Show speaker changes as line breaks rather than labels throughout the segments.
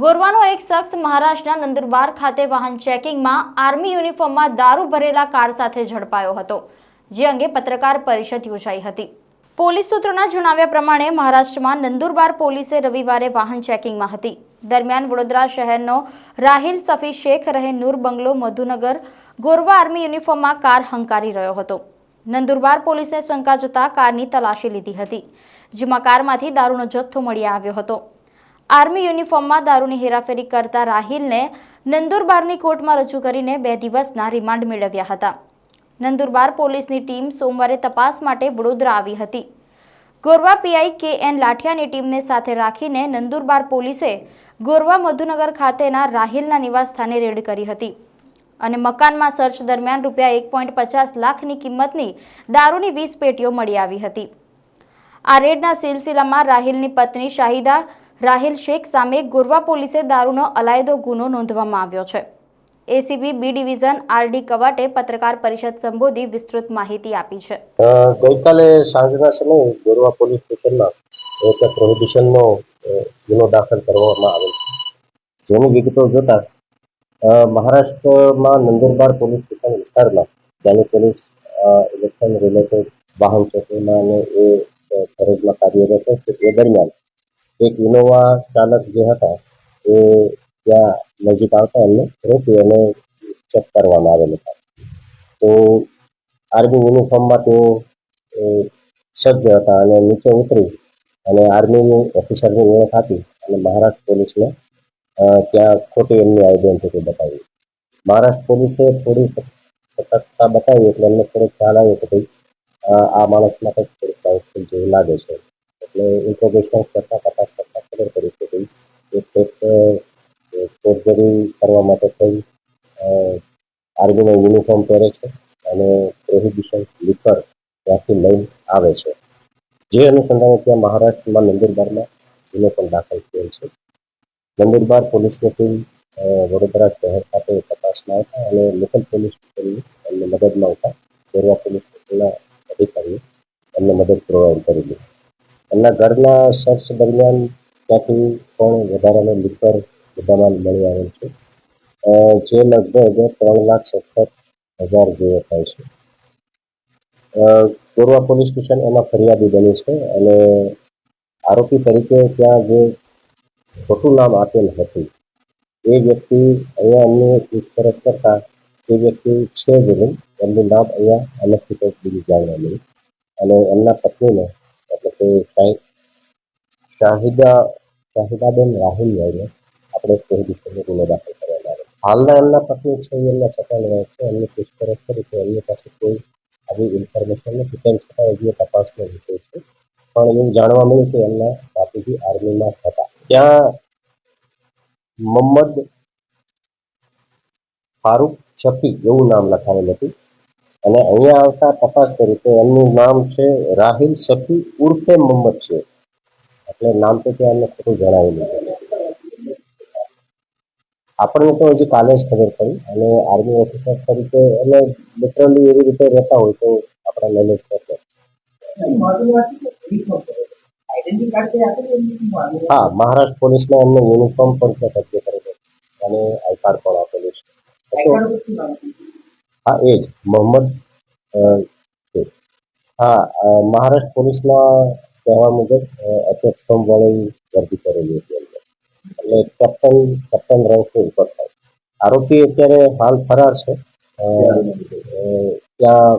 ગોરવાનો એક શખ્સ મહારાષ્ટ્રના નંદુરબાર ખાતે વાહન ચેકિંગમાં આર્મી યુનિફોર્મમાં દારૂ ભરેલા કાર સાથે ઝડપાયો હતો, જે અંગે પત્રકાર પરિષદ યોજાઈ હતી। પોલીસ સૂત્રોના જણાવ્યા પ્રમાણે મહારાષ્ટ્રમાં નંદુરબાર પોલીસે રવિવારે વાહન ચેકિંગમાં હતી। દરમિયાન વડોદરા શહેરનો રાહિલ સફી શેખ રહે નૂર બંગલો મધુનગર ગોરવા આર્મી યુનિફોર્મમાં કાર હંકારી રહ્યો હતો। નંદુરબાર પોલીસે શંકા જતા કારની તલાશી લીધી હતી, જેમાં કારમાંથી દારૂનો જથ્થો મળી આવ્યો હતો। આર્મી યુનિફોર્મમાં દારૂની હેરાફેરી કરતા રાહિલને નંદુરબારની કોર્ટમાં રજૂ કરીને 2 દિવસના રિમાન્ડ મેળવ્યા હતા। નંદુરબાર પોલીસની ટીમ સોમવારે તપાસ માટે વડોદરા આવી હતી। ગોરવા પીઆઈ કે.એન. લાઠિયાની ટીમને સાથે રાખીને નંદુરબાર પોલીસે ગોરવા મધુનગર ખાતેના રાહિલના નિવાસસ્થાને રેડ કરી હતી અને મકાનમાં સર્ચ દરમિયાન ₹1.50 લાખની કિંમતની દારૂની 20 પેટીઓ મળી આવી હતી। આ રેડના સિલસિલામાં રાહિલની પત્ની શાહિદા રાહિલ શેખ સામે ગોરવા પોલીસે દારૂનો અલાયદો ગુનો નોંધવામાં આવ્યો છે। ACP B division આર.ડી. કવાટે પત્રકાર પરિષદ સંબોધી વિસ્તૃત માહિતી આપી છે।
ગઈકાલે સાંજના સમયે ગોરવા પોલીસ સ્ટેશનમાં એક પ્રોહિબિશનનો ગુનો દાખલ કરવામાં આવેલ છે, જેની વિગતો જોતા મહારાષ્ટ્રમાં નંદુરબાર પોલીસ સ્ટેશન વિસ્તારમાં ત્યાંની પોલીસ ઇલેક્શન રિલેટેડ વાહન ચેકિંગમાં અને એ ફરજમાં કાર્યરત છે। એ દરમિયાન એક ઇનોવા ચાલક જે હતા એ ત્યાં નજીક આવતા એમને રોકી અને ચેક કરવામાં આવેલ હતા। તો આર્મી યુનિફોર્મમાં તેઓ સજ્જ હતા અને નીચે ઉતરી અને આર્મીની ઓફિસરની ઓળખ આપી અને મહારાષ્ટ્ર પોલીસને ત્યાં ખોટી એમની આઈડેન્ટિટી બતાવી। મહારાષ્ટ્ર પોલીસે થોડી સતર્કતા બતાવી એટલે એમને થોડોક ખ્યાલ આવ્યો કે ભાઈ આ માણસ માટે થોડુંક ડાઉટફુલ જેવું લાગે છે, એટલે ઇન્ટ્રોગેશન કરતા તપાસ કરતા ખબર પડી કે ભાઈ એક ફોર્જરી કરવા માટે કોઈ આર્મીનો યુનિફોર્મ પહેરે છે અને પ્રોહિબિશન લિકર ત્યાંથી લઈને આવે છે, જે અનુસંધાને ત્યાં મહારાષ્ટ્રમાં નંદુરબારમાં ગુનો પણ દાખલ થયેલ છે। નંદુરબાર પોલીસની ટીમ વડોદરા શહેર ખાતે તપાસમાં હતા અને લોકલ પોલીસ સ્ટેશનની એમને મદદમાં આવતા ગોરવા પોલીસ સ્ટેશનના અધિકારીઓ એમને મદદ પ્રોવાઈડ કરેલી। એમના ઘરના સર્ચ દરમિયાન ત્યાંથી પણ વધારાનો લિકર બધામાં મળી આવેલ છે, જે લગભગ 3,67,000 જેવો થાય છે। ગોરવા પોલીસ સ્ટેશન એમાં ફરિયાદી બની છે અને આરોપી તરીકે ત્યાં જે ખોટું નામ આપેલ હતું એ વ્યક્તિ અહીંયા એમને પૂછપરછ કરતા એ વ્યક્તિ છે જ નહીં, એમનું નામ અહીંયા અલગથી કંઈક બીજું જાણવા મળ્યું અને એમના પત્નીને એટલે કે શાહિદાબેન રાહિલ લઈને આપણે પ્રોહિબિશનનો ગુનો દાખલ કરવામાં આવ્યો। હાલના એમના પત્ની છે એ એમના સફળ રહે છે, એમની પૂછપરછ કરી તો એમની પાસે કોઈ આવી ઇન્ફોર્મેશન નથી, તેમ છતાં હજી તપાસનો વિષય છે, પણ એવું જાણવા મળ્યું કે એમના બાપુજી આર્મીમાં હતા। ત્યાં મોહમ્મદ ફારૂક શફી એવું નામ લખાવેલ હતું અને અહીંયા આવતા તપાસ કરી તો એમનું નામ છે રાહિલ શફી ઉર્ફે મોહમ્મદ શેખ, એટલે નામ તો ત્યાં એમને ખોટું જણાવેલું છે। આપણને તો હજી કાલે જ ખબર પડી અને આર્મી ઓફિસર તરીકે એટલે લિટરલી એવી રીતે રહેતા હોય તો આપણા નોલેજ કરશે। હા, મહારાષ્ટ્ર પોલીસમાં એમને યુનિફોર્મ પણ કબજે કરેલો અને આઈ કાર્ડ પણ આપેલું છે। હા, એ જ મોહમ્મદ હા, મહારાષ્ટ્ર પોલીસના કહેવા મુજબ અધ્યક્ષસ્તંભવાળી વર્દી કરેલી હતી એમને, એટલે કેપ્ટન રેન્કથી ઉપર થાય। આરોપી અત્યારે હાલ ફરાર છે, ત્યાં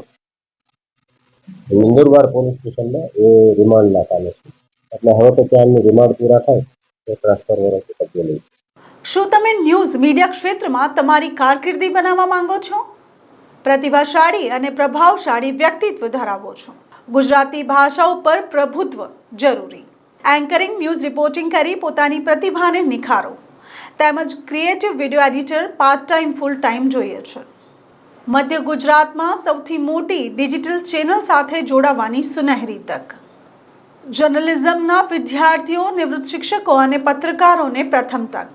નંદુરબાર પોલીસ સ્ટેશનમાં એ રિમાન્ડના કામે છે, એટલે હવે તો ત્યાં એમનું રિમાન્ડ પૂરા થાય તો ટ્રાન્સફર વરસથી કબજે લઈ।
શું તમે ન્યૂઝ મીડિયા ક્ષેત્રમાં તમારી કારકિર્દી બનાવવા માંગો છો? પ્રતિભાશાળી અને પ્રભાવશાળી વ્યક્તિત્વ ધરાવો છો? ગુજરાતી ભાષા ઉપર પ્રભુત્વ જરૂરી? એન્કરિંગ, ન્યૂઝ રિપોર્ટિંગ કરી પોતાની પ્રતિભાને નિખારો, તેમજ creative video editor part time full time જોઈએ છે? મધ્ય ગુજરાતમાં સૌથી મોટી ડિજિટલ ચેનલ સાથે જોડાવાની સુનહેરી તક। જર્નલિઝમના વિદ્યાર્થીઓ, નિવૃત્ત શિક્ષકો અને પત્રકારોને પ્રથમ તક।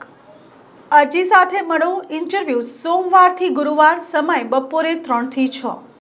અરજી સાથે મળો ઇન્ટરવ્યૂ સોમવારથી ગુરુવાર, સમય બપોરે 3 થી 6।